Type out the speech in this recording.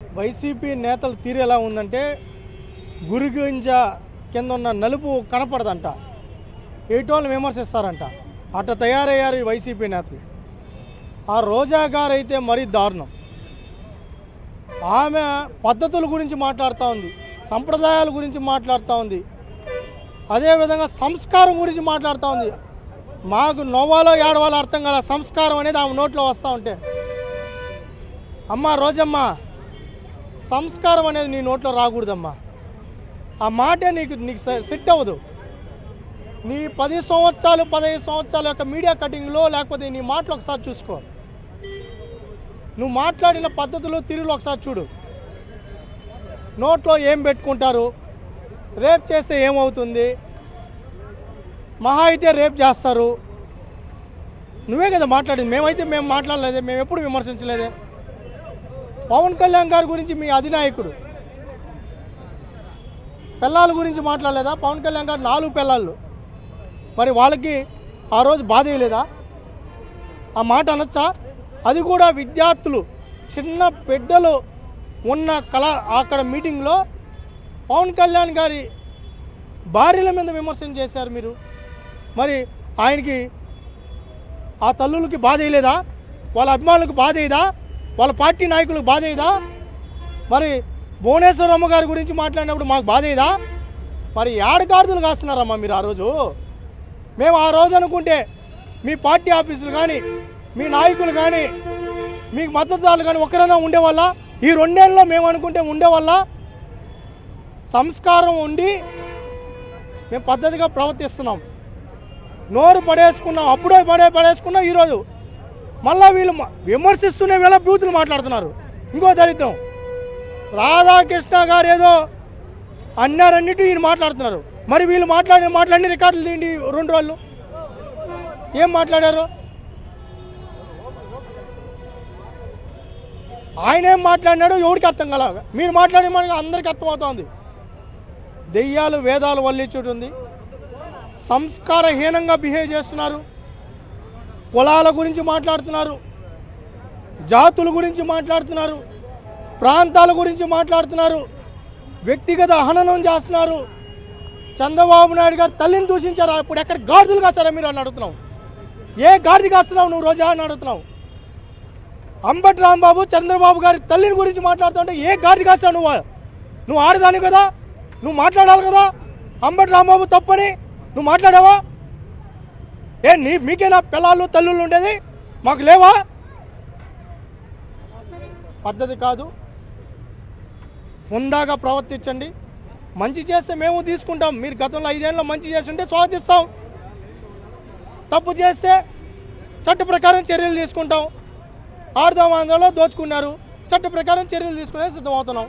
YCP నేతల తీరు ఎలా ఉందంటే గురిగింజ కింద ఉన్న నలుపు కనపడదంట, ఏటోళ్ళని విమర్శిస్తారంట. అట్ట తయారయ్యారు ఈ వైసీపీ నేతలు. ఆ రోజా గారు అయితే మరీ దారుణం. ఆమె పద్ధతుల గురించి మాట్లాడుతూ ఉంది, సంప్రదాయాల గురించి మాట్లాడుతూ ఉంది, అదేవిధంగా సంస్కారం గురించి మాట్లాడుతూ ఉంది. మాకు నవ్వాలో ఏడవాలో అర్థం కాల సంస్కారం అనేది ఆమె నోట్లో వస్తూ ఉంటే. అమ్మ రోజమ్మ, సంస్కారం అనేది నీ నోట్లో రాకూడదమ్మా. ఆ మాటే నీకు సెట్ అవ్వదు. నీ 10 సంవత్సరాలు 15 సంవత్సరాల యొక్క మీడియా కటింగ్లో లేకపోతే నీ మాటలు ఒకసారి చూసుకో. నువ్వు మాట్లాడిన పద్ధతులు తీరులు ఒకసారి చూడు. నోట్లో ఏం పెట్టుకుంటారు, రేప్ చేస్తే ఏమవుతుంది, మహా అయితే రేప్ చేస్తారు. నువ్వే కదా మాట్లాడింది, మేము మాట్లాడలేదే, మేము ఎప్పుడు విమర్శించలేదే. పవన్ కళ్యాణ్ గారి గురించి మీ అధినాయకుడు పిల్లల గురించి మాట్లాడలేదా? పవన్ కళ్యాణ్ గారు 4 పిల్లలు, మరి వాళ్ళకి ఆ రోజు బాధ వేయలేదా? ఆ మాట అనొచ్చా? అది కూడా విద్యార్థులు, చిన్న బిడ్డలు ఉన్న అక్కడ మీటింగ్లో పవన్ కళ్యాణ్ గారి భార్యల మీద విమర్శన చేశారు మీరు. మరి ఆయనకి ఆ తల్లులకి బాధ వేయలేదా? వాళ్ళ అభిమానులకు బాధ వేయదా? వాళ్ళ పార్టీ నాయకులకు బాధ వేయదా? మరి భువనేశ్వరమ్మ గారి గురించి మాట్లాడినప్పుడు మాకు బాధ వేయదా? మరి ఏడగాడుదలు కాస్తున్నారమ్మా మీరు. ఆ రోజు మేము ఆ రోజు అనుకుంటే మీ పార్టీ ఆఫీసులు కానీ, మీ నాయకులు కానీ, మీకు మద్దతుదారులు కానీ ఒక్కరైనా ఉండేవాళ్ళ? ఈ 2 ఏళ్ళలో మేము అనుకుంటే ఉండేవాళ్ళ? సంస్కారం ఉండి మేము పద్ధతిగా ప్రవర్తిస్తున్నాం. నోరు పడేసుకున్నాం, అప్పుడే పడేసుకున్నాం. ఈరోజు మళ్ళీ వీళ్ళు విమర్శిస్తూనే వీళ్ళ బూతులు మాట్లాడుతున్నారు. ఇంకో దరిద్రం, రాధాకృష్ణ గారు ఏదో అన్నారన్నిటి ఈయన మాట్లాడుతున్నారు. మరి వీళ్ళు మాట్లాడిన రికార్డులు తీయండి 2 రోజులు. ఏం మాట్లాడారు? ఆయన ఏం మాట్లాడినాడో ఎవరికి అర్థం కలగా, మీరు మాట్లాడే మనకి అందరికీ అర్థమవుతోంది. దెయ్యాలు వేదాలు వల్లించుంది, సంస్కారహీనంగా బిహేవ్ చేస్తున్నారు. కులాల గురించి మాట్లాడుతున్నారు, జాతుల గురించి మాట్లాడుతున్నారు, ప్రాంతాల గురించి మాట్లాడుతున్నారు, వ్యక్తిగత హననం చేస్తున్నారు. చంద్రబాబు నాయుడు గారు తల్లిని దూషించారు. ఇప్పుడు ఎక్కడ గాడిదలు కాస్తారా మీరు అని అడుగుతున్నావు. ఏ గాడిద కాస్తున్నావు నువ్వు రోజా అని అడుగుతున్నావు. అంబటి రాంబాబు చంద్రబాబు గారి తల్లిని గురించి మాట్లాడుతుంటే ఏ గాడిద కాస్తావు నువ్వు ఆడదాని కదా, నువ్వు మాట్లాడాలి కదా. అంబటి రాంబాబు తప్పని నువ్వు మాట్లాడావా? మీకేనా పిల్లలు తల్లులు ఉండేది, మాకు లేవా? పద్ధతి కాదు. హుందాగా ప్రవర్తించండి. మంచి చేస్తే మేము తీసుకుంటాం. మీరు గతంలో 5 ఏళ్ళలో మంచి చేస్తుంటే స్వాగతిస్తాం. తప్పు చేస్తే చట్ట ప్రకారం చర్యలు తీసుకుంటాం. ఆర్ధవాంధ్రలో దోచుకున్నారు, చట్ట ప్రకారం చర్యలు తీసుకునే సిద్ధమవుతున్నాం.